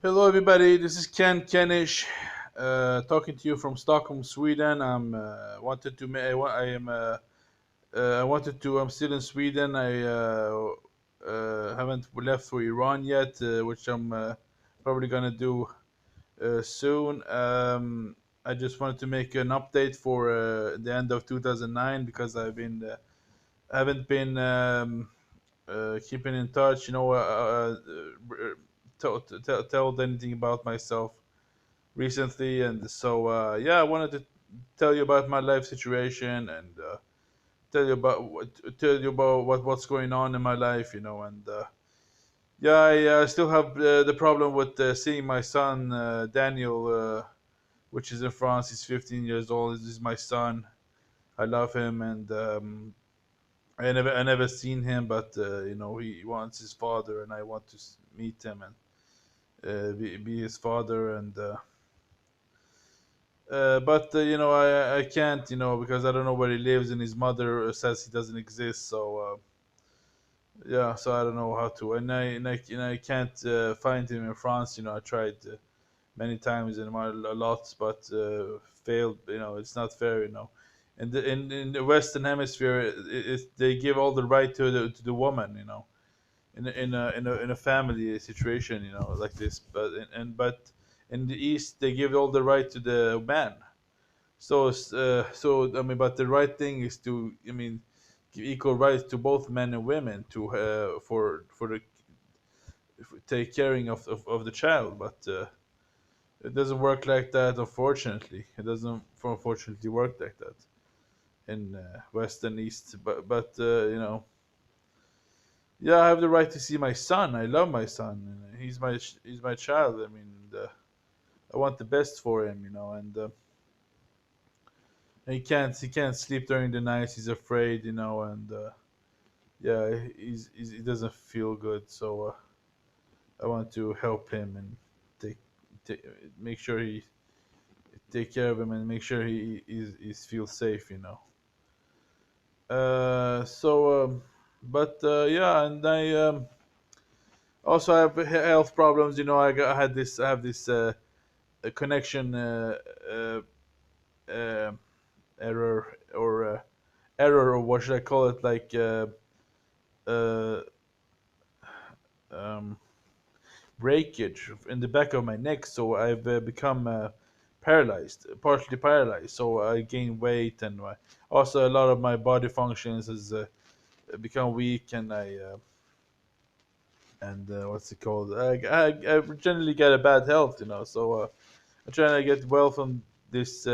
Hello, everybody. This is Kenish, talking to you from Stockholm, Sweden. Wanted to. I am. I wanted to. I'm still in Sweden. I haven't left for Iran yet, which I'm probably gonna do soon. I just wanted to make an update for the end of 2009 because haven't been keeping in touch. Told anything about myself recently, and so yeah, I wanted to tell you about my life situation and tell you about what's going on in my life, and yeah, I still have the problem with seeing my son Daniel, which is in France. He's 15 years old. This is my son. I love him, and I never seen him, but he wants his father, and I want to meet him and be his father, and but I can't, because I don't know where he lives, and his mother says he doesn't exist. So yeah, so I don't know how to, and I can't find him in France. I tried many times and a lot, but failed. It's not fair. In the Western Hemisphere, they give all the right to the woman. In a family situation, like this. But in the East, they give all the right to the man. So I mean, but the right thing is to, I mean, give equal rights to both men and women to for the for take caring of the child. But it doesn't work like that. Unfortunately, it doesn't unfortunately work like that in West and East. But yeah, I have the right to see my son. I love my son. And he's my child. I mean, I want the best for him. And he can't sleep during the nights. He's afraid. And yeah, he doesn't feel good. So I want to help him and take, take make sure he take care of him and make sure he feels safe. But yeah, and I also have health problems. I have this a connection uh, uh, error, or what should I call it, like uh, um, breakage in the back of my neck, so I've become paralyzed, partially paralyzed. So I gain weight, and also a lot of my body functions has become weak, and what's it called? I generally get a bad health, So I'm trying to get well from this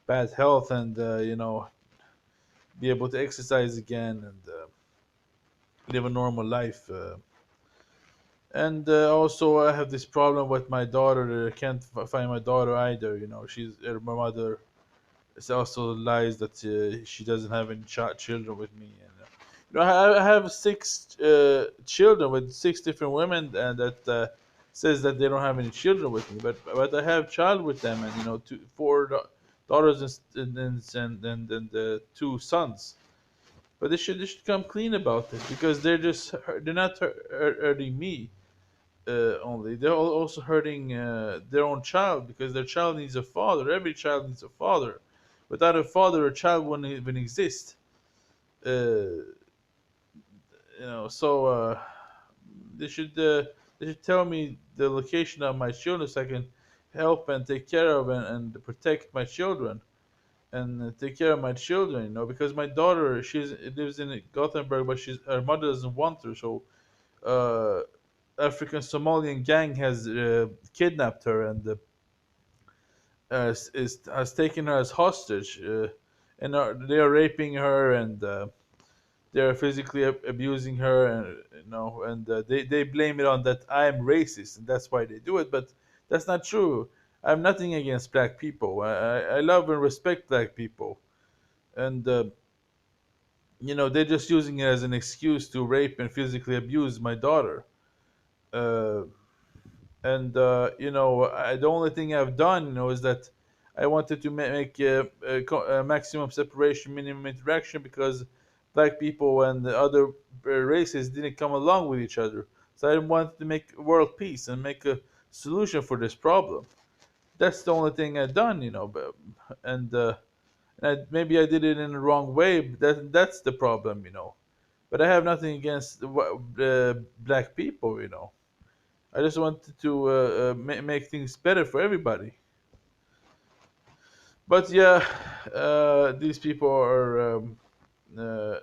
bad health, and be able to exercise again, and live a normal life. And also, I have this problem with my daughter. That I can't find my daughter either. My mother also lies that she doesn't have any children with me. And I have six children with six different women, and that says that they don't have any children with me. But I have child with them, and four daughters and two sons. But they should come clean about this, because they're not hurting me only. They're also hurting their own child, because their child needs a father. Every child needs a father. Without a father, a child wouldn't even exist. Uh, so they should uh, they should tell me the location of my children, so I can help and take care of and protect my children, and take care of my children. Because my daughter, she lives in Gothenburg, but her mother doesn't want her. So uh, African Somalian gang has kidnapped her, and has taken her as hostage, and they are raping her, and they are physically abusing her, and they blame it on that I am racist, and that's why they do it. But that's not true. I have nothing against black people. I love and respect black people, and they're just using it as an excuse to rape and physically abuse my daughter. Uh, and the only thing I've done, is that I wanted to make a maximum separation, minimum interaction, because black people and the other races didn't come along with each other. So I wanted to make world peace and make a solution for this problem. That's the only thing I've done, But, and maybe I did it in the wrong way. But that's the problem, But I have nothing against black people. I just wanted to make things better for everybody. But yeah, these people are uh,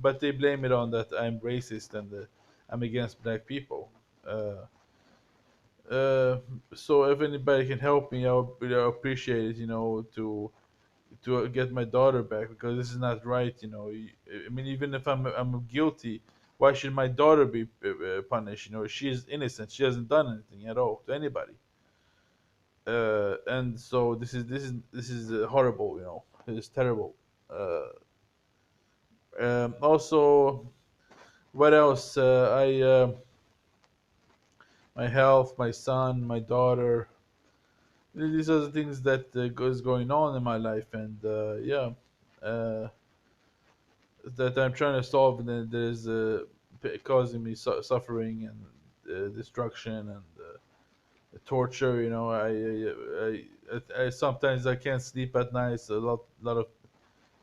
but they blame it on that I'm racist and I'm against black people. Uh, uh, so if anybody can help me, I'll appreciate it. To get my daughter back, because this is not right. I mean, even if I'm guilty, why should my daughter be punished? She is innocent. She hasn't done anything at all to anybody. And so this is horrible. It's terrible. Uh, Also, what else? I My health, my son, my daughter. These are the things that is going on in my life, and yeah, uh, that I'm trying to solve, and that is causing me suffering and destruction and torture. I sometimes I can't sleep at night. A lot of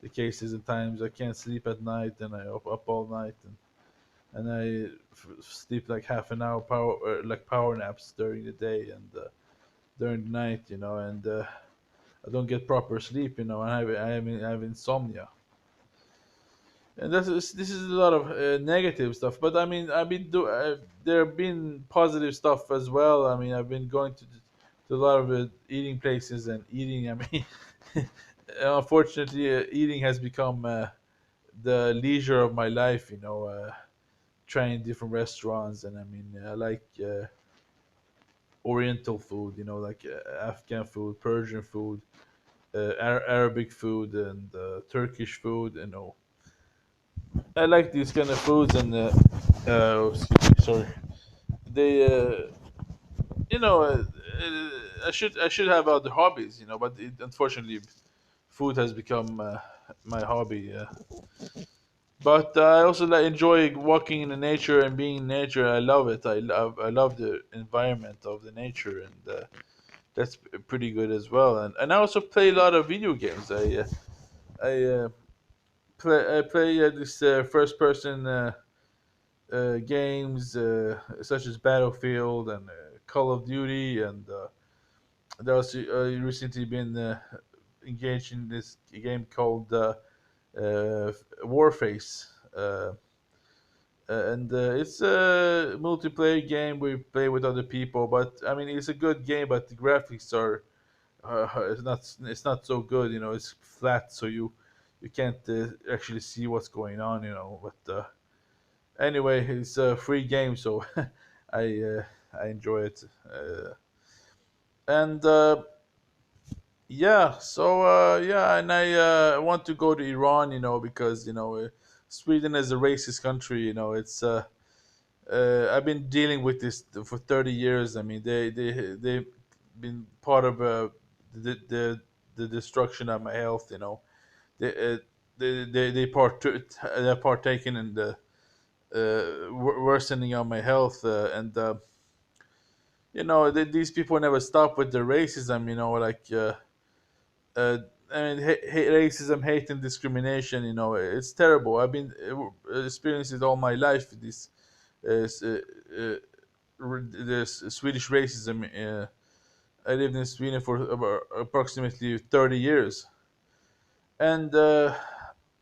the cases and times I can't sleep at night, and I up all night, and I sleep like half an hour like power naps during the day and during the night, and I don't get proper sleep, and I have insomnia. And this is a lot of negative stuff, but I mean, there have been positive stuff as well. I mean, I've been going to a lot of eating places and eating. I mean, unfortunately, eating has become the leisure of my life. Trying different restaurants, and I mean, I like Oriental food. Like Afghan food, Persian food, Arabic food, and Turkish food. I like these kind of foods, and excuse me, sorry. They, I should have other hobbies, but unfortunately, food has become my hobby. But I also enjoy walking in the nature and being in nature. I love it. I love the environment of the nature, and that's pretty good as well. And I also play a lot of video games. I play this first person games such as Battlefield and Call of Duty, and there was recently been engaged in this game called Warface. And it's a multiplayer game we play with other people, but I mean, it's a good game, but the graphics are it's not so good. It's flat, so you can't actually see what's going on. But anyway, it's a free game, so I enjoy it. And yeah, so yeah, and I want to go to Iran, because Sweden is a racist country. I've been dealing with this for 30 years. I mean, they've been part of the destruction of my health. They they're partaking in the worsening of my health, and these people never stop with the racism. Like uh, I mean, racism, hate, and discrimination. It's terrible. I've been experiencing it all my life. Uh, this Swedish racism. I lived in Sweden for about approximately 30 years, and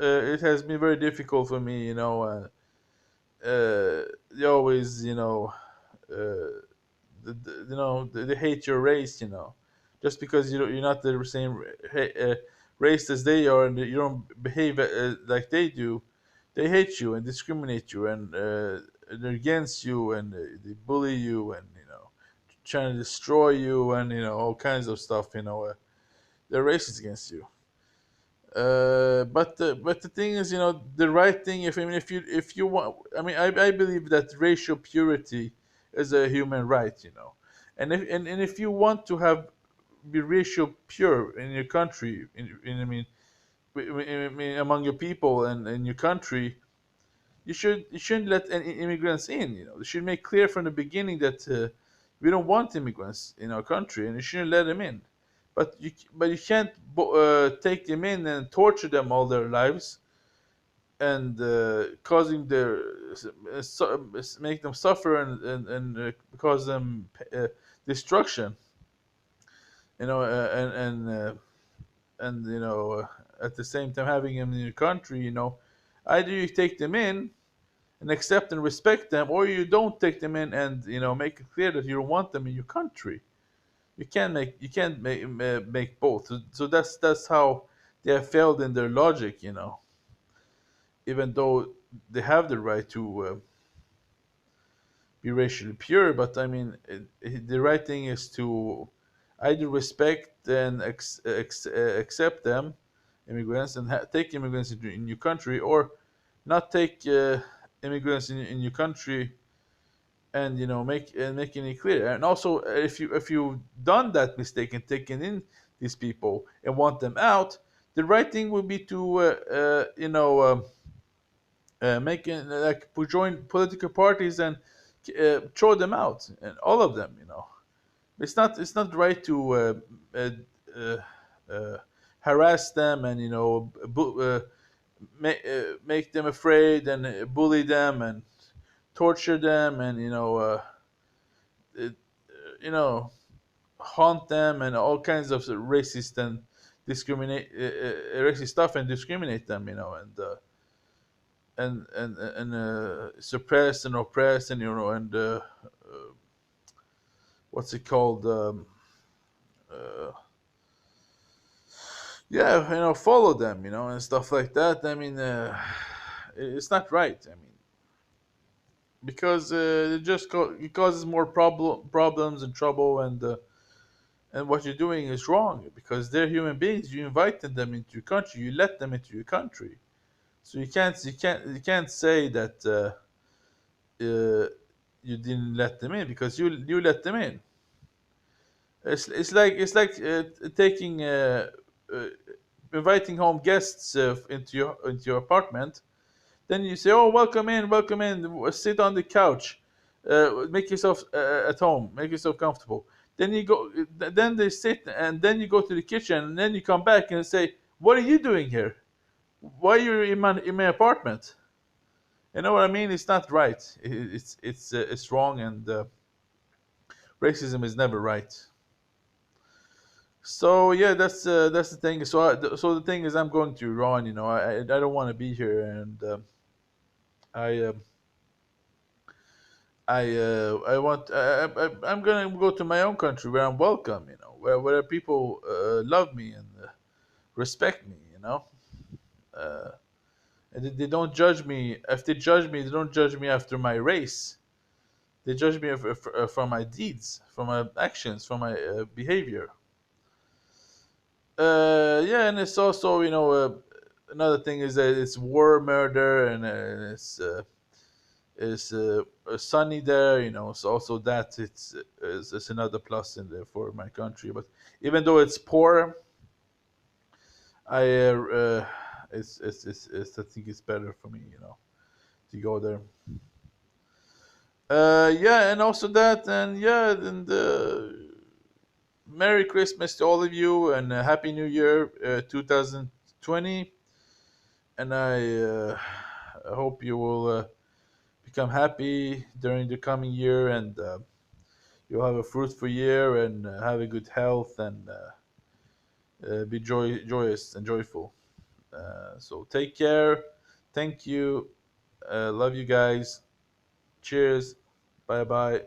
it has been very difficult for me. They always, they hate your race. Just because you're not the same race as they are, and you don't behave like they do, they hate you and discriminate you, and they're against you, and they bully you, and trying to destroy you, and all kinds of stuff. They're racist against you. But the thing is, the right thing. If you want, I mean, I believe that racial purity is a human right. And if you want to be racial pure in your country, I mean, among your people and in your country, you shouldn't let any immigrants in. You should make clear from the beginning that we don't want immigrants in our country, and you shouldn't let them in. But you can't take them in and torture them all their lives, and causing their make them suffer, and cause them destruction. You know, and at the same time having them in your country. Either you take them in and accept and respect them, or you don't take them in and make it clear that you don't want them in your country. You can't make both. So that's how they have failed in their logic. Even though they have the right to be racially pure, but I mean, the right thing is to either respect and accept them, immigrants, and take immigrants in your country, or not take immigrants in your country, and making it clear. And also, if you've done that mistake and taken in these people and want them out, the right thing would be to making like join political parties and throw them out, and all of them. It's not right to uh, uh, uh, harass them, and make them afraid, and bully them, and torture them, and uh, you know haunt them, and all kinds of racist and racist stuff, and discriminate them, and suppress and oppress, and and what's it called, uh, yeah, follow them, and stuff like that. I mean, it's not right. I mean, because it causes more problems and trouble, and what you're doing is wrong, because they're human beings. You invited them into your country. You let them into your country. So you can't say that you didn't let them in, because you let them in. It's like taking uh, inviting home guests into your apartment. Then you say, "Oh, welcome in. Sit on the couch. Make yourself at home. Make yourself comfortable." Then you go. Then they sit, and then you go to the kitchen, and then you come back and say, "What are you doing here? Why are you in my apartment?" You know what I mean? It's not right. It's wrong, and racism is never right. So yeah, that's the thing. So the thing is, I'm going to Iran. I don't want to be here, and I. I want I'm gonna go to my own country where I'm welcome, where people love me and respect me, uh, and they don't judge me. If they judge me, they don't judge me after my race. They judge me for my deeds, for my actions, for my behavior. Yeah, and it's also, another thing is that it's war, murder, and it's sunny there. So also that it's another plus in there for my country. But even though it's poor, I I think it's better for me, to go there. Yeah, and also that, and yeah, and Merry Christmas to all of you, and Happy New Year, 2020. And I hope you will become happy during the coming year, and you'll have a fruitful year, and have a good health, and be joyous and joyful. So take care. Thank you. Love you guys. Cheers. Bye bye.